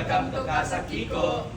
Welcome to Casa Kiko.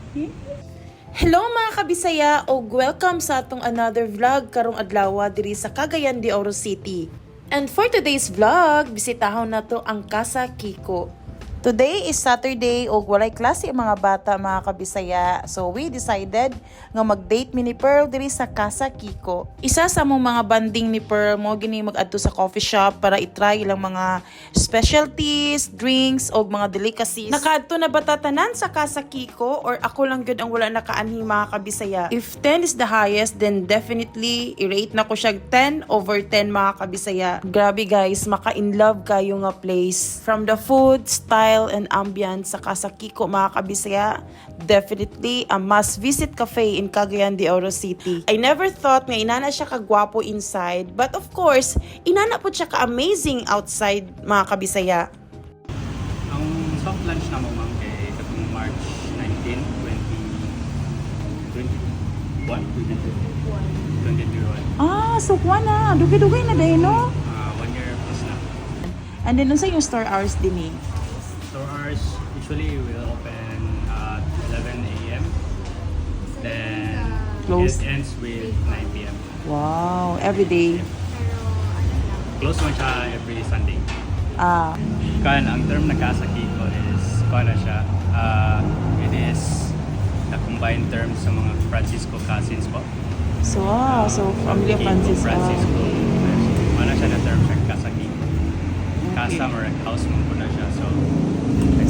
Hello mga kabisaya o welcome sa atong another vlog karong adlaw diri sa Cagayan de Oro City. And for today's vlog, bisitahon na to ang Casa Kiko. Today is Saturday o walay klase ang mga bata mga kabisaya. So we decided nga mag-date mi ni Pearl diri sa Casa Kiko. Isa sa mong mga banding ni Pearl mo gini mag-adto sa coffee shop para i-try ilang mga specialties, drinks o mga delicacies. Nakaadto na ba tatanan sa Casa Kiko or ako lang gyud ang wala nakaanhi mga kabisaya? If 10 is the highest, then definitely i-rate na ko siya 10 over 10 mga kabisaya. Grabe guys, maka-in-love kayo nga place. From the food, style, and ambience sa Casa Kiko mga kabisaya, definitely a must-visit cafe in Cagayan de Oro City. I never thought nga inana siya kagwapo inside, but of course, inana po siya ka-amazing outside mga kabisaya. Ang soft lunch na mo ma'am kay katong March 19, 2021. Ah, sukwa na. Dugay-dugay na dahil, no? 1 year plus na. And then, unsa yung store hours din eh? Store hours usually will open at 11 a.m. Then Closed. it ends with 9 p.m. Wow, every day. Close mo siya every Sunday. Ah, Ang term na Casa Kiko is na siya. It is the combined term sa mga Francisco cousins po. so wow, so family of Kiko, Francisco. Ano siya na term siya, Casa Kiko. Casa or house mo po na siya.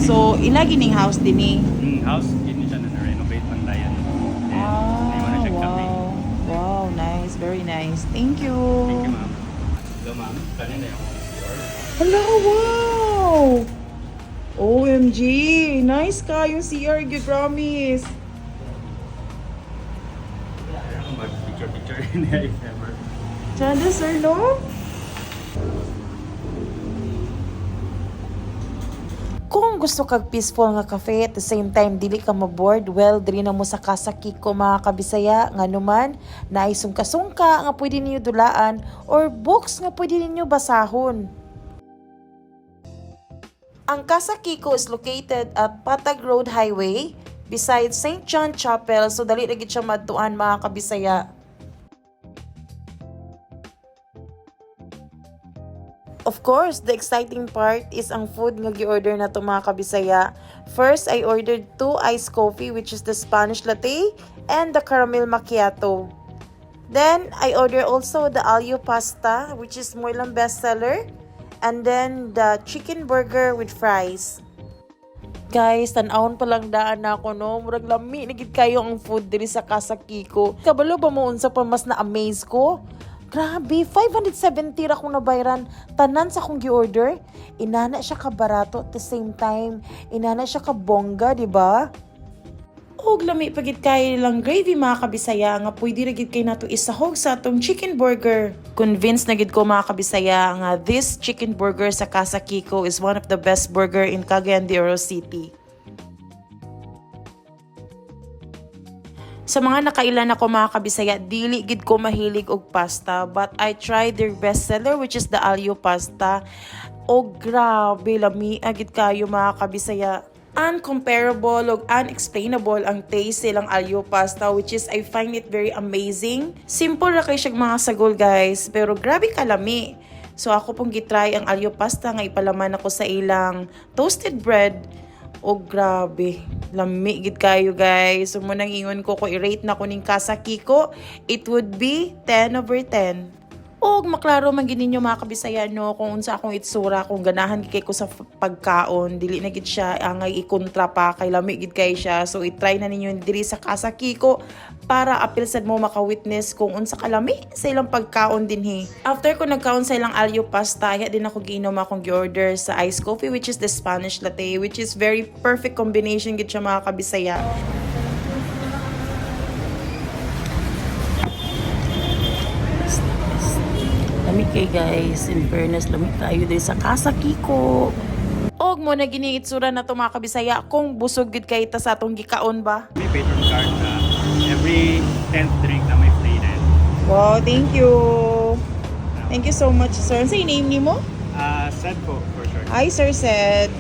So, ilagi ning house din eh. House, yun siya na renovate man dayan. Hindi mo na siya cafe. Wow. Wow, nice. Very nice. Thank you. Thank you ma'am. Hello ma'am, kanin na yung store. Hello, wow! OMG! Nice ka yung CR, good promise. Mag-picture niya if ever. Chanda, sir, no? Kung gusto kag peaceful nga cafe at the same time dili ka maboard, well, diri na mo sa Casa Kiko mga kabisaya. Nga naman, naisungka-sungka nga pwede ninyo dulaan or books nga pwede ninyo basahon. Ang Casa Kiko is located at Patag Road Highway beside St. John Chapel, so dali lagi siya madtuan mga kabisaya. Of course, the exciting part is ang food nga gi-order na to mga kabisaya. First, I ordered 2 iced coffee which is the Spanish latte and the caramel macchiato. Then, I ordered also the alio pasta which is more lang bestseller. And then, the chicken burger with fries. Guys, tan-awon pa lang daan na ako, no? Murag lami, nagid kayo ang food diri sa Casa Kiko. Kabalo ba mo unsa pa mas na-amaze ko? Grabe, 570 ra kong nabayran. Tanan sa akong gi-order. Inana siya ka barato at the same time. Inana siya ka bongga, di ba? Og lami pagit kay lang gravy mga kabisaya nga pwede ra gid kay nato isahog sa atong chicken burger. Convinced na gid ko mga kabisaya nga this chicken burger sa Casa Kiko is one of the best burger in Cagayan de Oro City. Sa mga nakailan ako mga kabisaya, dili gid ko mahilig og pasta, but I tried their bestseller which is the alio pasta. O grabe, lami agid kayo mga kabisaya. Uncomparable o unexplainable ang taste silang alio pasta which is I find it very amazing. Simple ra kay siya mga sagol guys, pero grabe kalami. So ako pong gitry ang alio pasta nga ipalaman ako sa ilang toasted bread. O grabe, lami gid kayo guys. So munang ingon ko i-rate na ko ning Casa Kiko, it would be 10 over 10. Og maklaro man gid ninyo mga kabisaya no kung unsa akong itsura, kung ganahan gid kay ko sa pagkaon, dili na gid siya angay ikontra pa kay lami gid kay siya. So i-try na ninyo diri sa Casa Kiko para apil sad mo maka-witness kung unsa kalami sa ilang pagkaon dinhi. After ko nagkaon sa ilang alio pasta, ya din ako giinom akong gi-order sa iced coffee which is the Spanish latte which is very perfect combination gid siya mga kabisaya. Lamig kay guys, in fairness, lamig tayo diri sa Casa Kiko. Og mo na gini itsura na to mga kabisaya kung busog gid kay ta sa atong gikaon ba. May patron card na every 10th drink na may plated. Wow, thank you. Thank you so much, sir. Ano sa name ni mo? Sad po, for sure. Hi, Sir Sed.